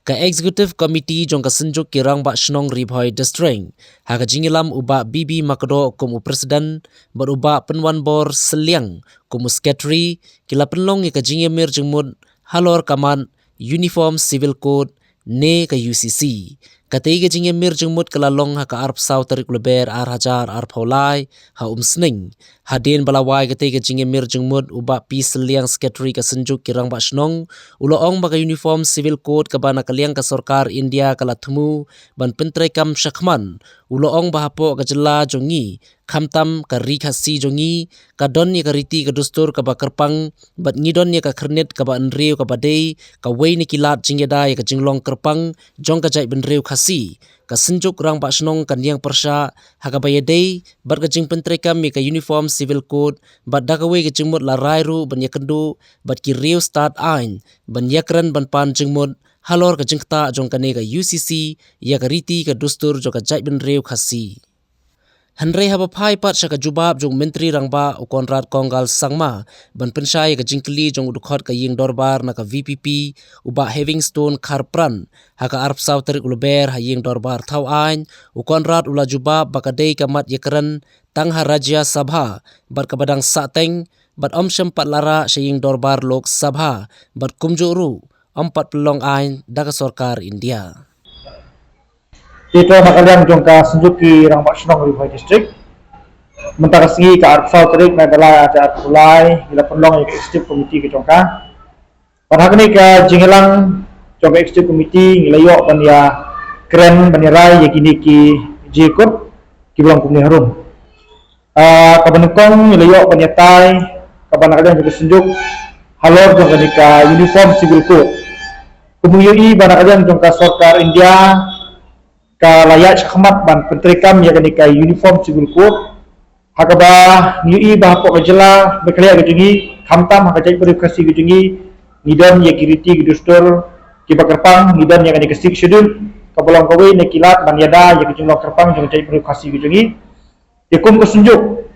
Ka Executive Committee jong ka senjuk kirang ba shnong ribhoi district. Ha ka jingilam uba Bibi Makdo kumu Presiden beruba penwan bor seliang kumu Secretary kila penlong ka jingimir jengmud halor kaman Uniform Civil Code ne ka UCC. Katay ka jingimir jengmud kalalong ha ka arp saw tarik leber ar hajar ar paulay ha umsning. Hadin balaway katay ka jingimir jengmud uba pi seliang Secretary ka senjuk kirang ba shnong uloong baka Uniform Civil Code ka ba nakaliang ka Sarkar India kala tumu ban pentray kam syakman uloong bahapo ka jela jongi kamtam ka rikasi jongi ka don ya ka riti ka dustur ka ba kerpang bat ngidon ya ka kernit ka ba enriu ka ba day ka way ni kilat jingyada ya ka jinglong kerpang jong ka jay benriu khasi ka senjuk rang ba shnong kan yang persya ha ka ba day bat ka jing pentray kam ya ka Uniform Civil Code bat da ka way ka jingmut larai ru ban ya kendu bat ki riu start ain ban yakran ban pan jingmut halor ka jingta jong ka ne ka UCC ya ka riti ka dustur jong ka jay benriu khasi. Henry haba pai pat syaka jubab jong menteri rangba u Konrad Konggal Sangma ban pensyai ka jingkeli jong udukot ka ying dorbar na ka VPP uba Havingstone Karpran haka arp saw tarik uluber ha ying dorbar tau ain u Konrad ula jubab baka day kamat yakran tang Rajya Sabha bar ka badang sateng bat om sempat lara sa ying dorbar Lok Sabha bat kumjuru empat pelong ain daga Sarkar India. Itu nakaliang jong ka senjuki rang bak shnong ribhoi district mentara segi ka arp saw tarik na dalai aja arp ulai ila penlong ka executive committee ke jong ka pada kini ka jingilang jong ka executive committee ngilayo ban ya keren ban ya rai ya kini ki jikut ki belong kumni harum ka banukong ngilayo ban ya tai ka ban nakaliang jong ka senjuk halor jong ka Uniform Civil Code kumuyui ban nakaliang jong ka Sarkar India ka layak syakmat ban pentrikam ya kenika Uniform Civil Code hakaba nyui bahapo ka jela berkaliak gejungi kamtam haka jai verifikasi gejungi nidon ya kiriti gidustur kiba kerpang nidon ya kenika sik schedule kabolong kawe ne kilat ban yada ya gejunglong kerpang jong jai verifikasi gejungi yakum kesunjuk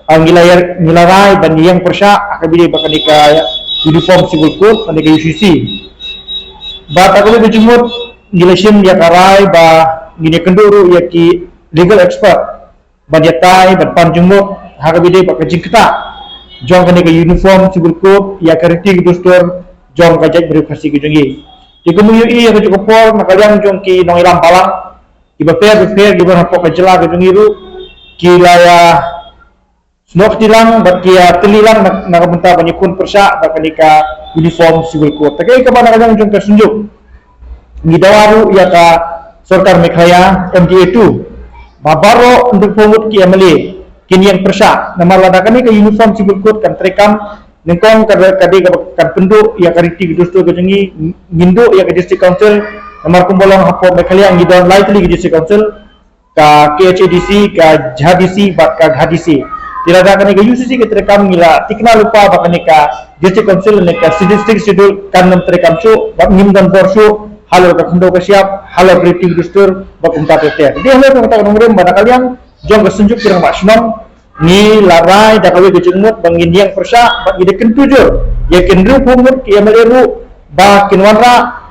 ngilarai ban yang persya akabili bakanika Uniform Civil Code kenika UCC batakule gejumut Gilesim dia karai ba gini kenduru ya ki legal expert ba dia tai ban panjungmuk hakabide ba kajing kita jong kene ke Uniform Civil Code ya kariti gustur jong kajak verifikasi gejungi dikumuyui ya cukup por nakaliang jong ki nong ilam palang ki ba fair di ba hapok kajela gejungi ru ki laya snok tilang ba ki telilang nakabenta banyakun persya ba kanika Uniform Civil Code takai ka ba nakaliang jong tersunjuk Gidawaru ya ka Sarkar Meghalaya MDA2 babaro untuk pemut ki MLA kini yang persya nama ladakan ke Uniform Civil Code kan terekam nengkong kade kan penduk ya kariti gidustur kejengi ngindo ya ke District Council nomor kumbolong hapo Meghalaya ngidon lightly ke District Council ka KHADC ka JHDC bak ka GHDC tidak ada ke UCC ke terekam ngila tikna lupa bak ka District Council ka District Schedule kan terekam su bak ngimdan borsu halo ka kendo ka siap halo briefing dustur bakum tateter di halo ka kata ngurem bana kalian jong ka senjuk kirang mak shnong ni larai da kawe gejengmut bangin yang persya bak ide kentujur ya kendru pumut ki amaleru ba kinwanra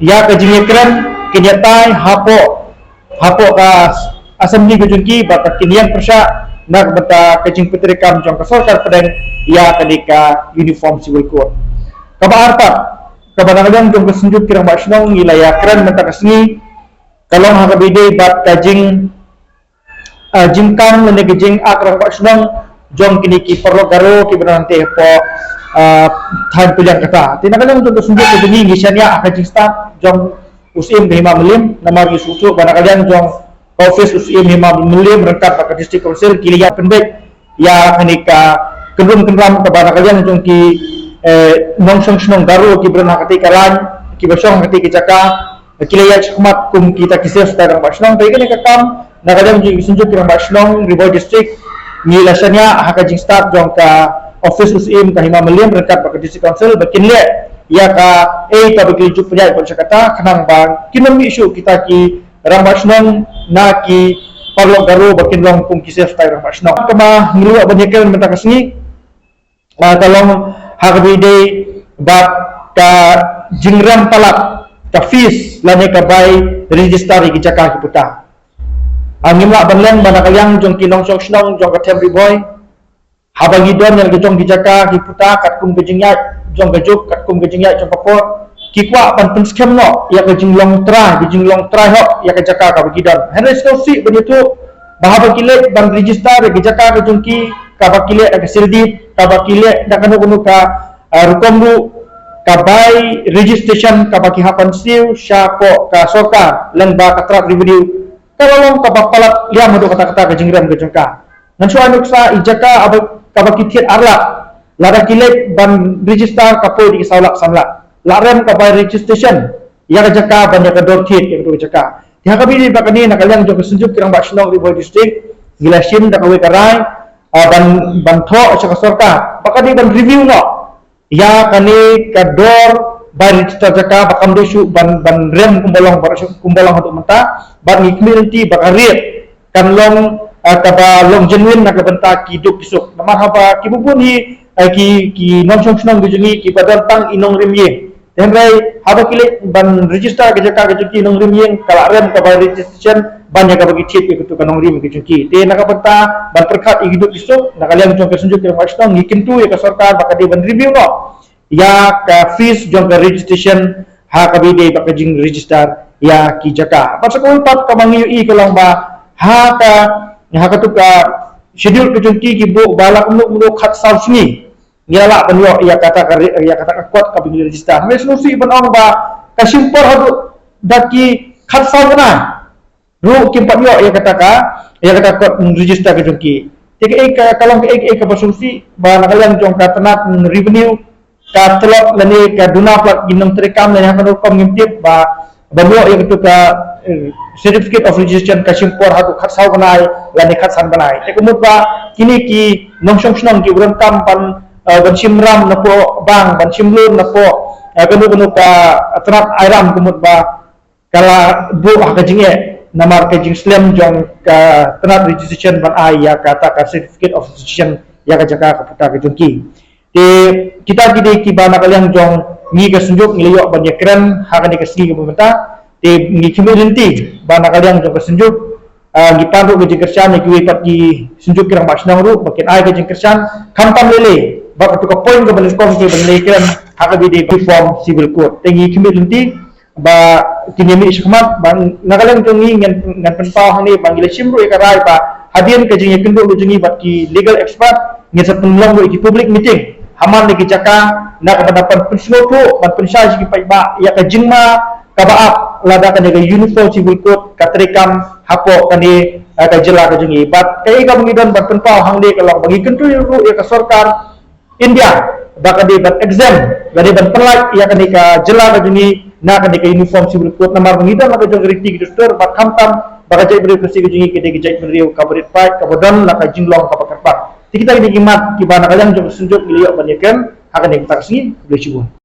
ya ka jingekren kinyatai hapo ka assembly gejengki bak kiniang persya nak bata kajing petrikam jong ka Sarkar pedang ya kadika Uniform Civil Code kaba arpat kabadang jong kesenjuk kirang bak shnong ngilaya keren mentak kesni kalong hakabide bat kajing jingkang lene kajing akrang bak shnong jong kini ki perlo garo ki benante po than tulang kata tinakalang jong kesenjuk kajing ngisanya kajing staff jong usim hima melim namar isucu kadang jong office usim hima melim rengkat pak District Council kiliya pendek ya kanika kendrum kendram kabadang jong ki nongsong snong garu ki berna ketika lan ki basong ketika jaka kilaya chakmat kum kita kisef tarang basnong tai kene kakam nakadam ji sunjuk kirang basnong Ribhoi District ni lasanya hakajing start jong ka office usim ka hima melim rekat pak District Council bakin le ya ka ka bagi juk penjai pun kata kenang bang kinom isu kita ki rang basnong na ki parlo garu bakin long kum kisef tarang basnong kama ngilu banyakan mentakasni kalong hakabide bab ka jingram palak tafis lani kabai register ki jaka ki puta angimla banleng banakalyang jong kinong song snong jong katem riboy habagi don yang jong ki jaka ki puta katkum gejingya jong gajuk katkum gejingya jong papo kikwa pan penskem no ya gejinglong trai ho ya ke jaka ka bagi don heres no si begitu bahabakile ban register ki jaka ki jong ki kabakile ka sildi kabakile da kanu kunu ka rukomru kabai registration kabaki hapan siu syako ka soka lengba katrat review kalong kabapalat liam do kata-kata ke jingram ke jengka ngan so anuksa ijaka kabaki tiat arla lada kilek ban register kapo di saulak samla larem kabai registration ya jaka ban ya dor tiat ke jaka dia kabi di bakani nakalyang jong kesunjuk kirang baksinong riboy district gilasin da kawe karai ban tho sa soka bakadi ban review no ya kani kador bari jaka bakam dosu ban rem kumbalong untuk menta ban community bakarit kan long kaba long genuine na kabenta kiduk pisuk namar haba kibubun ki nonsong snong gujungi ki badal tang inong rimye denrai haba kile ban register ke jaka ke inong rimye kala rem kaba registration ban jaga bagi chip ke tu kanong rim ke junki te na kabenta ban perkat hiduk pisuk nakaliang jong kesunjuk ke mashtong ngikintu ya ke sarkar bakadi ban review no ya ka fees jong ka registration ha kabide bakajing register ya ki jaka pasakul pat kamangi i kalang ba ha ka tu ka schedule ke jungki ki bu balak mu khat saw sini ngala banyo ya kata ka kuat ka bi register me solusi banong ba ka simpor hadu daki khat saw na ru kimpat yo ya kata kuat register ke jungki teke kalang ka solusi ba nakalang jong ka tanat revenue ka telok lani ka duna plat ginong terekam lani hakan kom ngimtip ba banyo yang itu ka certificate of registration ka simpor hatu khatsau banai lani khatsan banai te kumut ba kini ki nongsong snong ki uran kam pan ban simram na po bang ban simlur na po kanu ka atrat airam kumut ba kala bu hakajinge namar kajing slam jong ka tanat registration ban ai ya kata ka certificate of registration ya ka jaka ka puta ka jungki kita gede ki bana kaliang jong ngi ka sunjuk ngiliyo ban yakran hakani ka sigi pemerintah ngi community bana kaliang jong ka sunjuk ngi pandu ke jengkersan ngi wipat ki sunjuk kirang basnang ru makin ai ke jengkersan kampam lele bak tu ka point ke balis kom ke banle kiran hakabi de reform civil code tengi community ba kinyemi iskmat bang nagalang jong ngi ngan penpau hani bangile simru e karai ba hadian ke jeng yakin do jungi bat ki legal expert ngi sa penlong ki public meeting haman ni jaka na kapadapan penslopo ban pensaj ki paiba ya ka jingma kabaap lada ka nega uniform civil code katrekam hapo kani ka jela ka jungi bat kai ka mangidon ban penpau hangde kalong bagi kentu ru ya ka sarkar India baka de ban exam gade ban pelak ya kani ka jela ka jungi na kani ka uniform civil code namar mangidon ka jong riti ki dostor bat khamtam baka jai beri kursi ka jungi ke de jai beri ka berit fight ka bodan la ka jinglong ka pakarpat kita ini kimat kibana kalian jom sunjuk beliau banyakan akan yang taksi boleh cuba